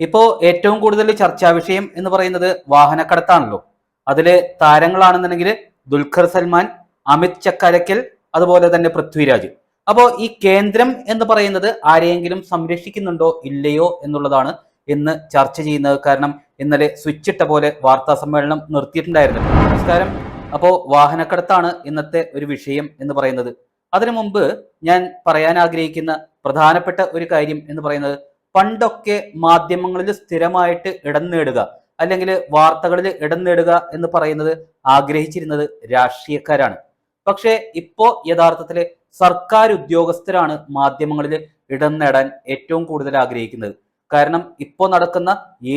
ഇപ്പോ ഏറ്റവും കൂടുതൽ ചർച്ചാ വിഷയം എന്ന് പറയുന്നത് വാഹനക്കടത്താണല്ലോ. അതില് താരങ്ങളാണെന്നുണ്ടെങ്കിൽ ദുൽഖർ സൽമാൻ, അമിത് ചക്കാരക്കൽ, അതുപോലെ തന്നെ പൃഥ്വിരാജ്. അപ്പോ ഈ കേന്ദ്രം എന്ന് പറയുന്നത് ആരെയെങ്കിലും സംരക്ഷിക്കുന്നുണ്ടോ ഇല്ലയോ എന്നുള്ളതാണ് ഇന്ന് ചർച്ച ചെയ്യുന്നത്. കാരണം ഇന്നലെ സ്വിച്ച് ഇട്ട പോലെ വാർത്താ സമ്മേളനം നിർത്തിയിട്ടുണ്ടായിരുന്നു. നമസ്കാരം. അപ്പോ വാഹനക്കടത്താണ് ഇന്നത്തെ ഒരു വിഷയം എന്ന് പറയുന്നത്. അതിനു മുമ്പ് ഞാൻ പറയാൻ ആഗ്രഹിക്കുന്ന പ്രധാനപ്പെട്ട ഒരു കാര്യം എന്ന് പറയുന്നത്, പണ്ടൊക്കെ മാധ്യമങ്ങളിൽ സ്ഥിരമായിട്ട് ഇടം നേടുക അല്ലെങ്കിൽ വാർത്തകളിൽ ഇടം നേടുക എന്ന് പറയുന്നത് ആഗ്രഹിച്ചിരുന്നത് രാഷ്ട്രീയക്കാരാണ്. പക്ഷേ ഇപ്പോ യഥാർത്ഥത്തിൽ സർക്കാർ ഉദ്യോഗസ്ഥരാണ് മാധ്യമങ്ങളിൽ ഇടം നേടാൻ ഏറ്റവും കൂടുതൽ ആഗ്രഹിക്കുന്നത്. കാരണം ഇപ്പോ നടക്കുന്ന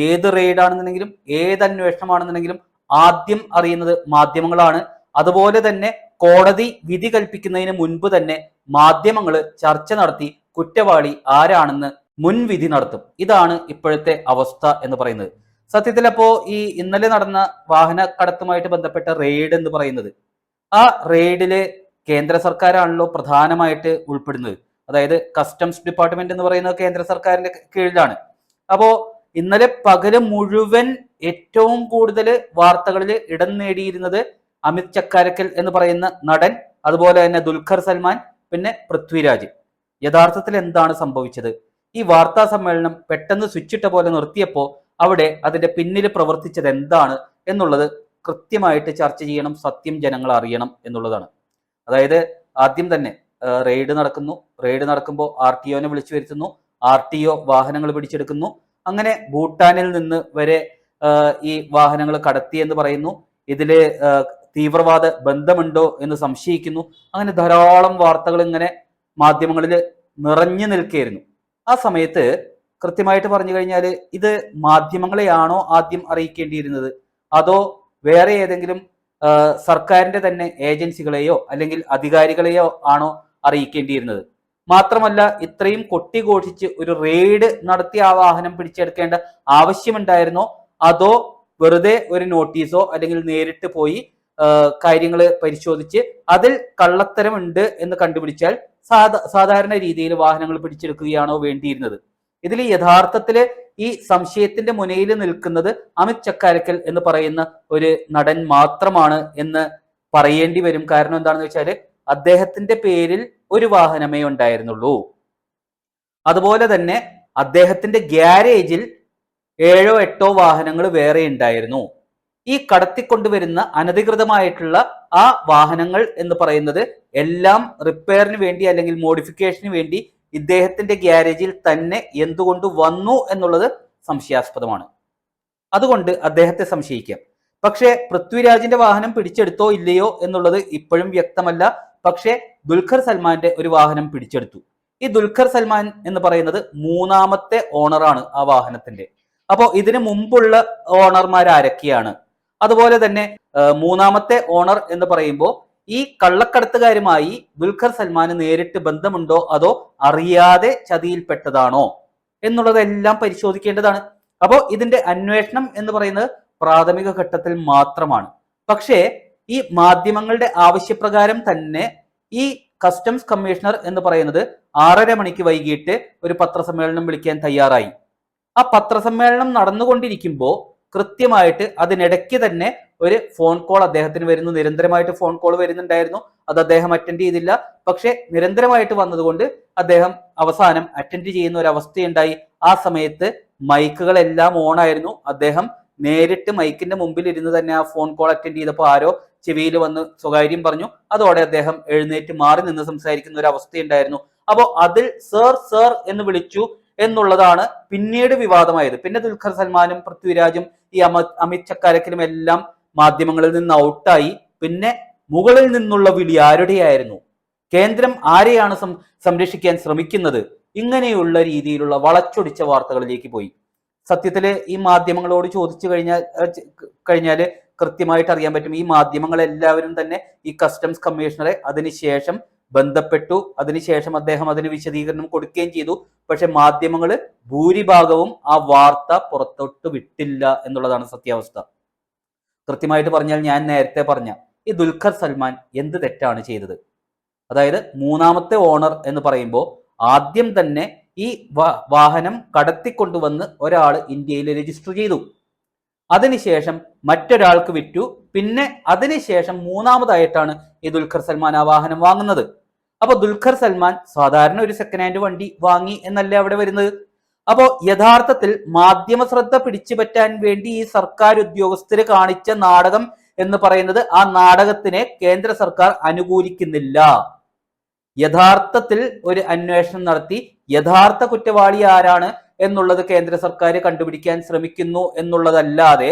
ഏത് റെയ്ഡാണെന്നുണ്ടെങ്കിലും ഏത് അന്വേഷണമാണെന്നുണ്ടെങ്കിലും ആദ്യം അറിയുന്നത് മാധ്യമങ്ങളാണ്. അതുപോലെ തന്നെ കോടതി വിധി കൽപ്പിക്കുന്നതിന് മുൻപ് തന്നെ മാധ്യമങ്ങൾ ചർച്ച നടത്തി കുറ്റവാളി ആരാണെന്ന് മുൻവിധി നടത്തും. ഇതാണ് ഇപ്പോഴത്തെ അവസ്ഥ എന്ന് പറയുന്നത്. സത്യത്തിൽ അപ്പോ ഈ ഇന്നലെ നടന്ന വാഹന കടത്തുമായിട്ട് ബന്ധപ്പെട്ട റെയ്ഡ് എന്ന് പറയുന്നത്, ആ റെയ്ഡില് കേന്ദ്ര സർക്കാരാണല്ലോ പ്രധാനമായിട്ട് ഉൾപ്പെടുന്നത്. അതായത് കസ്റ്റംസ് ഡിപ്പാർട്ട്മെന്റ് എന്ന് പറയുന്നത് കേന്ദ്ര സർക്കാരിന്റെ കീഴിലാണ്. അപ്പോ ഇന്നലെ പകല് മുഴുവൻ ഏറ്റവും കൂടുതൽ വാർത്തകളിൽ ഇടം നേടിയിരുന്നത് അമിത് ചക്കാരക്കൽ എന്ന് പറയുന്ന നടൻ, അതുപോലെ തന്നെ ദുൽഖർ സൽമാൻ, പിന്നെ പൃഥ്വിരാജ്. യഥാർത്ഥത്തിൽ എന്താണ് സംഭവിച്ചത്? ഈ വാർത്താ സമ്മേളനം പെട്ടെന്ന് സ്വിച്ചിട്ട പോലെ നിർത്തിയപ്പോൾ അവിടെ അതിന്റെ പിന്നിൽ പ്രവർത്തിച്ചത് എന്താണ് എന്നുള്ളത് കൃത്യമായിട്ട് ചർച്ച ചെയ്യണം. സത്യം ജനങ്ങൾ അറിയണം എന്നുള്ളതാണ്. അതായത് ആദ്യം തന്നെ റെയ്ഡ് നടക്കുന്നു. റെയ്ഡ് നടക്കുമ്പോൾ RTOനെ വിളിച്ചു വരുത്തുന്നു. RTO വാഹനങ്ങൾ പിടിച്ചെടുക്കുന്നു. അങ്ങനെ ഭൂട്ടാനിൽ നിന്ന് വരെ ഈ വാഹനങ്ങൾ കടത്തി എന്ന് പറയുന്നു. ഇതില് തീവ്രവാദ ബന്ധമുണ്ടോ എന്ന് സംശയിക്കുന്നു. അങ്ങനെ ധാരാളം വാർത്തകൾ ഇങ്ങനെ മാധ്യമങ്ങളിൽ നിറഞ്ഞു നിൽക്കുകയായിരുന്നു. ആ സമയത്ത് കൃത്യമായിട്ട് പറഞ്ഞു കഴിഞ്ഞാൽ ഇത് മാധ്യമങ്ങളെയാണോ ആദ്യം അറിയിക്കേണ്ടിയിരുന്നത്, അതോ വേറെ ഏതെങ്കിലും സർക്കാരിന്റെ തന്നെ ഏജൻസികളെയോ അല്ലെങ്കിൽ അധികാരികളെയോ ആണോ അറിയിക്കേണ്ടിയിരുന്നത്? മാത്രമല്ല, ഇത്രയും കൊട്ടിഘോഷിച്ച് ഒരു റെയ്ഡ് നടത്തി ആ വാഹനം പിടിച്ചെടുക്കേണ്ട ആവശ്യമുണ്ടായിരുന്നോ, അതോ വെറുതെ ഒരു നോട്ടീസോ അല്ലെങ്കിൽ നേരിട്ട് പോയി കാര്യങ്ങൾ പരിശോധിച്ച് അതിൽ കള്ളത്തരമുണ്ട് എന്ന് കണ്ടുപിടിച്ചാൽ സാധാരണ രീതിയിൽ വാഹനങ്ങൾ പിടിച്ചെടുക്കുകയാണോ വേണ്ടിയിരുന്നത്? ഇതിൽ യഥാർത്ഥത്തില് ഈ സംശയത്തിന്റെ മുനയിൽ നിൽക്കുന്നത് അമിത് ചക്കാരക്കൽ എന്ന് പറയുന്ന ഒരു നടൻ മാത്രമാണ് എന്ന് പറയേണ്ടി വരും. കാരണം എന്താണെന്ന് വെച്ചാല് അദ്ദേഹത്തിന്റെ പേരിൽ ഒരു വാഹനമേ ഉണ്ടായിരുന്നുള്ളൂ. അതുപോലെ തന്നെ അദ്ദേഹത്തിന്റെ ഗ്യാരേജിൽ 7 8 വാഹനങ്ങൾ വേറെ ഉണ്ടായിരുന്നു. ഈ കടത്തിക്കൊണ്ടുവരുന്ന അനധികൃതമായിട്ടുള്ള ആ വാഹനങ്ങൾ എന്ന് പറയുന്നത് എല്ലാം റിപ്പയറിന് വേണ്ടി അല്ലെങ്കിൽ മോഡിഫിക്കേഷന് വേണ്ടി ഇദ്ദേഹത്തിന്റെ ഗ്യാരേജിൽ തന്നെ എന്തുകൊണ്ട് വന്നു എന്നുള്ളത് സംശയാസ്പദമാണ്. അതുകൊണ്ട് അദ്ദേഹത്തെ സംശയിക്കാം. പക്ഷേ പൃഥ്വിരാജിന്റെ വാഹനം പിടിച്ചെടുത്തോ ഇല്ലയോ എന്നുള്ളത് ഇപ്പോഴും വ്യക്തമല്ല. പക്ഷേ ദുൽഖർ സൽമാന്റെ ഒരു വാഹനം പിടിച്ചെടുത്തു. ഈ ദുൽഖർ സൽമാൻ എന്ന് പറയുന്നത് 3ാമത്തെ ഓണറാണ് ആ വാഹനത്തിന്റെ. അപ്പോൾ ഇതിനു മുമ്പുള്ള ഓണർമാർ ആരൊക്കെയാണ്? അതുപോലെ തന്നെ 3ാമത്തെ ഓണർ എന്ന് പറയുമ്പോൾ ഈ കള്ളക്കടത്തുകാരുമായി ദുൽഖർ സൽമാന് നേരിട്ട് ബന്ധമുണ്ടോ, അതോ അറിയാതെ ചതിയിൽപ്പെട്ടതാണോ എന്നുള്ളതെല്ലാം പരിശോധിക്കേണ്ടതാണ്. അപ്പോൾ ഇതിന്റെ അന്വേഷണം എന്ന് പറയുന്നത് പ്രാഥമിക ഘട്ടത്തിൽ മാത്രമാണ്. പക്ഷേ ഈ മാധ്യമങ്ങളുടെ ആവശ്യപ്രകാരം തന്നെ ഈ കസ്റ്റംസ് കമ്മീഷണർ എന്ന് പറയുന്നത് 6:30 മണിക്ക് വൈകിട്ട് ഒരു പത്രസമ്മേളനം വിളിക്കാൻ തയ്യാറായി. ആ പത്രസമ്മേളനം നടന്നുകൊണ്ടിരിക്കുമ്പോൾ കൃത്യമായിട്ട് അതിനിടയ്ക്ക് തന്നെ ഒരു ഫോൺ കോൾ അദ്ദേഹത്തിന് വരുന്നു. നിരന്തരമായിട്ട് ഫോൺ കോൾ വരുന്നുണ്ടായിരുന്നു. അത് അദ്ദേഹം അറ്റൻഡ് ചെയ്തില്ല. പക്ഷെ നിരന്തരമായിട്ട് വന്നതുകൊണ്ട് അദ്ദേഹം അവസാനം അറ്റൻഡ് ചെയ്യുന്ന ഒരു അവസ്ഥയുണ്ടായി. ആ സമയത്ത് മൈക്കുകളെല്ലാം ഓൺ ആയിരുന്നു. അദ്ദേഹം നേരിട്ട് മൈക്കിന്റെ മുമ്പിൽ ഇരുന്ന് തന്നെ ആ ഫോൺ കോൾ അറ്റൻഡ് ചെയ്തപ്പോൾ ആരോ ചെവിയിൽ വന്ന് സ്വകാര്യം പറഞ്ഞു. അതോടെ അദ്ദേഹം എഴുന്നേറ്റ് മാറി നിന്ന് സംസാരിക്കുന്ന ഒരു അവസ്ഥയുണ്ടായിരുന്നു. അപ്പോൾ അതിൽ സർ സർ എന്ന് വിളിച്ചു എന്നുള്ളതാണ് പിന്നീട് വിവാദമായത്. പിന്നെ ദുൽഖർ സൽമാനും പൃഥ്വിരാജും ഈ അമിത് ചക്കാരക്കലും എല്ലാം മാധ്യമങ്ങളിൽ നിന്ന് ഔട്ടായി. പിന്നെ മുകളിൽ നിന്നുള്ള വിളി ആരുടെയായിരുന്നു? കേന്ദ്രം ആരെയാണ് സംരക്ഷിക്കാൻ ശ്രമിക്കുന്നത്? ഇങ്ങനെയുള്ള രീതിയിലുള്ള വളച്ചൊടിച്ച വാർത്തകളിലേക്ക് പോയി. സത്യത്തില് ഈ മാധ്യമങ്ങളോട് ചോദിച്ചു കഴിഞ്ഞാല് കൃത്യമായിട്ട് അറിയാൻ പറ്റും. ഈ മാധ്യമങ്ങൾ എല്ലാവരും തന്നെ ഈ കസ്റ്റംസ് കമ്മീഷണറെ അതിനുശേഷം ബന്ധപ്പെട്ടു. അതിനുശേഷം അദ്ദേഹം അതിന് വിശദീകരണം കൊടുക്കുകയും ചെയ്തു. പക്ഷെ മാധ്യമങ്ങൾ ഭൂരിഭാഗവും ആ വാർത്ത പുറത്തോട്ട് വിട്ടില്ല എന്നുള്ളതാണ് സത്യാവസ്ഥ. കൃത്യമായിട്ട് പറഞ്ഞാൽ, ഞാൻ നേരത്തെ പറഞ്ഞ ഈ ദുൽഖർ സൽമാൻ എന്ത് തെറ്റാണ് ചെയ്തത്? അതായത് 3ാമത്തെ ഓണർ എന്ന് പറയുമ്പോൾ ആദ്യം തന്നെ ഈ വാഹനം കടത്തിക്കൊണ്ടുവന്ന് ഒരാൾ ഇന്ത്യയിൽ രജിസ്റ്റർ ചെയ്തു. അതിനുശേഷം മറ്റൊരാൾക്ക് വിറ്റു. പിന്നെ അതിനുശേഷം മൂന്നാമതായിട്ടാണ് ഈ ദുൽഖർ സൽമാൻ ആ വാഹനം വാങ്ങുന്നത്. അപ്പൊ ദുൽഖർ സൽമാൻ സാധാരണ ഒരു സെക്കൻഡ് ഹാൻഡ് വണ്ടി വാങ്ങി എന്നല്ലേ അവിടെ വരുന്നത്. അപ്പോ യഥാർത്ഥത്തിൽ മാധ്യമ ശ്രദ്ധ പിടിച്ചുപറ്റാൻ വേണ്ടി ഈ സർക്കാർ ഉദ്യോഗസ്ഥര് കാണിച്ച നാടകം എന്ന് പറയുന്നത്, ആ നാടകത്തിനെ കേന്ദ്ര സർക്കാർ അനുകൂലിക്കുന്നില്ല. യഥാർത്ഥത്തിൽ ഒരു അന്വേഷണം നടത്തി യഥാർത്ഥ കുറ്റവാളി ആരാണ് എന്നുള്ളത് കേന്ദ്ര സർക്കാർ കണ്ടുപിടിക്കാൻ ശ്രമിക്കുന്നു എന്നുള്ളതല്ലാതെ,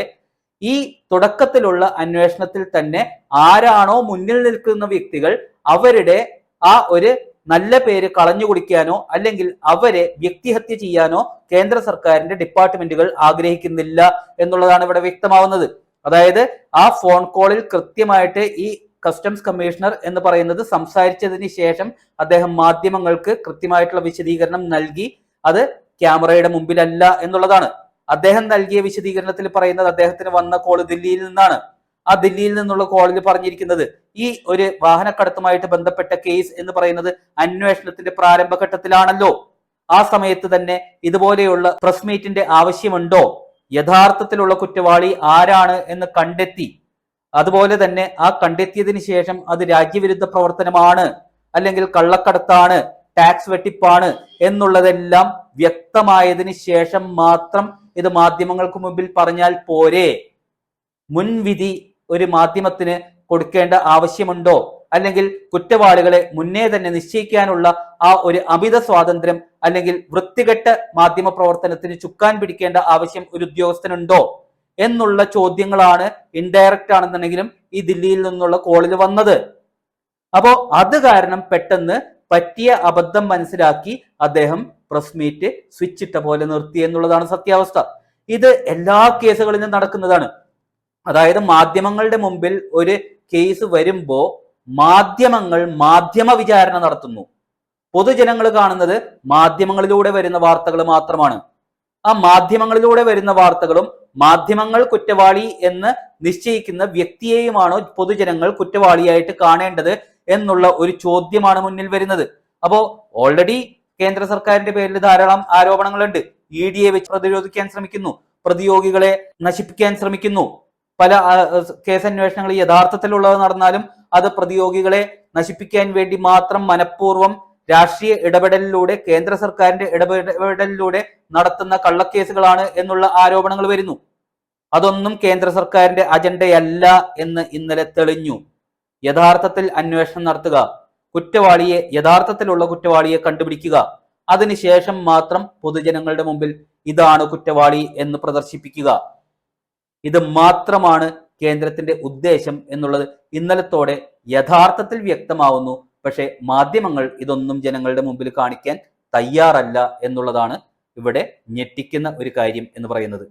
ഈ തുടക്കത്തിലുള്ള അന്വേഷണത്തിൽ തന്നെ ആരാണോ മുന്നിൽ നിൽക്കുന്ന വ്യക്തികൾ അവരുടെ ആ ഒരു നല്ല പേര് കളഞ്ഞു കുടിക്കാനോ അല്ലെങ്കിൽ അവരെ വ്യക്തിഹത്യ ചെയ്യാനോ കേന്ദ്ര സർക്കാരിന്റെ ഡിപ്പാർട്ട്മെന്റുകൾ ആഗ്രഹിക്കുന്നില്ല എന്നുള്ളതാണ് ഇവിടെ വ്യക്തമാവുന്നത്. അതായത് ആ ഫോൺ കോളിൽ കൃത്യമായിട്ട് ഈ കസ്റ്റംസ് കമ്മീഷണർ എന്ന് പറയുന്നത് സംസാരിച്ചതിന് ശേഷം അദ്ദേഹം മാധ്യമങ്ങൾക്ക് കൃത്യമായിട്ടുള്ള വിശദീകരണം നൽകി. അത് ക്യാമറയുടെ മുമ്പിലല്ല എന്നുള്ളതാണ്. അദ്ദേഹം നൽകിയ വിശദീകരണത്തിൽ പറയുന്നത് അദ്ദേഹത്തിന് വന്ന കോൾ ദില്ലിയിൽ നിന്നാണ്. ആ ദില്ലിയിൽ നിന്നുള്ള കോളിൽ പറഞ്ഞിരിക്കുന്നത്, ഈ ഒരു വാഹനക്കടത്തുമായിട്ട് ബന്ധപ്പെട്ട കേസ് എന്ന് പറയുന്നത് അന്വേഷണത്തിന്റെ പ്രാരംഭഘട്ടത്തിലാണല്ലോ, ആ സമയത്ത് തന്നെ ഇതുപോലെയുള്ള പ്രസ് മീറ്റിന്റെ ആവശ്യമുണ്ടോ? യഥാർത്ഥത്തിലുള്ള കുറ്റവാളി ആരാണ് എന്ന് കണ്ടെത്തി, അതുപോലെ തന്നെ ആ കണ്ടെത്തിയതിന് ശേഷം അത് രാജ്യവിരുദ്ധ പ്രവർത്തനമാണ് അല്ലെങ്കിൽ കള്ളക്കടത്താണ്, ടാക്സ് വെട്ടിപ്പാണ് എന്നുള്ളതെല്ലാം വ്യക്തമായതിനു ശേഷം മാത്രം ഇത് മാധ്യമങ്ങൾക്ക് മുമ്പിൽ പറഞ്ഞാൽ പോരെ? മുൻവിധി ഒരു മാധ്യമത്തിന് കൊടുക്കേണ്ട ആവശ്യമുണ്ടോ? അല്ലെങ്കിൽ കുറ്റവാളികളെ മുന്നേ തന്നെ നിശ്ചയിക്കാനുള്ള ആ ഒരു അമിത സ്വാതന്ത്ര്യം അല്ലെങ്കിൽ വൃത്തികെട്ട മാധ്യമ പ്രവർത്തനത്തിന് ചുക്കാൻ പിടിക്കേണ്ട ആവശ്യം ഒരു ഉദ്യോഗസ്ഥനുണ്ടോ എന്നുള്ള ചോദ്യങ്ങളാണ് ഇൻഡയറക്റ്റ് ആണെന്നുണ്ടെങ്കിലും ഈ ദില്ലിയിൽ നിന്നുള്ള കോളിൽ വന്നത്. അപ്പോ അത് കാരണം പെട്ടെന്ന് പറ്റിയ അബദ്ധം മനസ്സിലാക്കി അദ്ദേഹം പ്രസ് മീറ്റ് സ്വിച്ച് ഇട്ട പോലെ നിർത്തി എന്നുള്ളതാണ് സത്യാവസ്ഥ. ഇത് എല്ലാ കേസുകളിലും നടക്കുന്നതാണ്. അതായത് മാധ്യമങ്ങളുടെ മുമ്പിൽ ഒരു കേസ് വരുമ്പോ മാധ്യമങ്ങൾ മാധ്യമ വിചാരണ നടത്തുന്നു. പൊതുജനങ്ങൾ കാണുന്നത് മാധ്യമങ്ങളിലൂടെ വരുന്ന വാർത്തകൾ മാത്രമാണ്. ആ മാധ്യമങ്ങളിലൂടെ വരുന്ന വാർത്തകളും മാധ്യമങ്ങൾ കുറ്റവാളി എന്ന് നിശ്ചയിക്കുന്ന വ്യക്തിയെയുമാണോ പൊതുജനങ്ങൾ കുറ്റവാളിയായിട്ട് കാണേണ്ടത് എന്നുള്ള ഒരു ചോദ്യമാണ് മുന്നിൽ വരുന്നത്. അപ്പോ ഓൾറെഡി കേന്ദ്ര സർക്കാരിന്റെ പേരിൽ ധാരാളം ആരോപണങ്ങളുണ്ട്. ED വെച്ച് പ്രതിരോധിക്കാൻ ശ്രമിക്കുന്നു, പ്രതിയോഗികളെ നശിപ്പിക്കാൻ ശ്രമിക്കുന്നു. പല കേസന്വേഷണങ്ങൾ യഥാർത്ഥത്തിലുള്ളത് നടന്നാലും അത് പ്രതിയോഗികളെ നശിപ്പിക്കാൻ വേണ്ടി മാത്രം മനഃപൂർവ്വം രാഷ്ട്രീയ ഇടപെടലിലൂടെ, കേന്ദ്ര സർക്കാരിന്റെ ഇടപെടലിലൂടെ നടത്തുന്ന കള്ളക്കേസുകളാണ് എന്നുള്ള ആരോപണങ്ങൾ വരുന്നു. അതൊന്നും കേന്ദ്ര സർക്കാരിന്റെ അജണ്ടയല്ല എന്ന് ഇന്നലെ തെളിഞ്ഞു. യഥാർത്ഥത്തിൽ അന്വേഷണം നടത്തുക, കുറ്റവാളിയെ, യഥാർത്ഥത്തിലുള്ള കുറ്റവാളിയെ കണ്ടുപിടിക്കുക, അതിനുശേഷം മാത്രം പൊതുജനങ്ങളുടെ മുമ്പിൽ ഇതാണ് കുറ്റവാളി എന്ന് പ്രദർശിപ്പിക്കുക. ഇത് മാത്രമാണ് കേന്ദ്രത്തിന്റെ ഉദ്ദേശം എന്നുള്ളത് ഇന്നലത്തോടെ യഥാർത്ഥത്തിൽ വ്യക്തമാവുന്നു. പക്ഷെ മാധ്യമങ്ങൾ ഇതൊന്നും ജനങ്ങളുടെ മുമ്പിൽ കാണിക്കാൻ തയ്യാറല്ല എന്നുള്ളതാണ് ഇവിടെ ഞെട്ടിക്കുന്ന ഒരു കാര്യം എന്ന് പറയുന്നത്.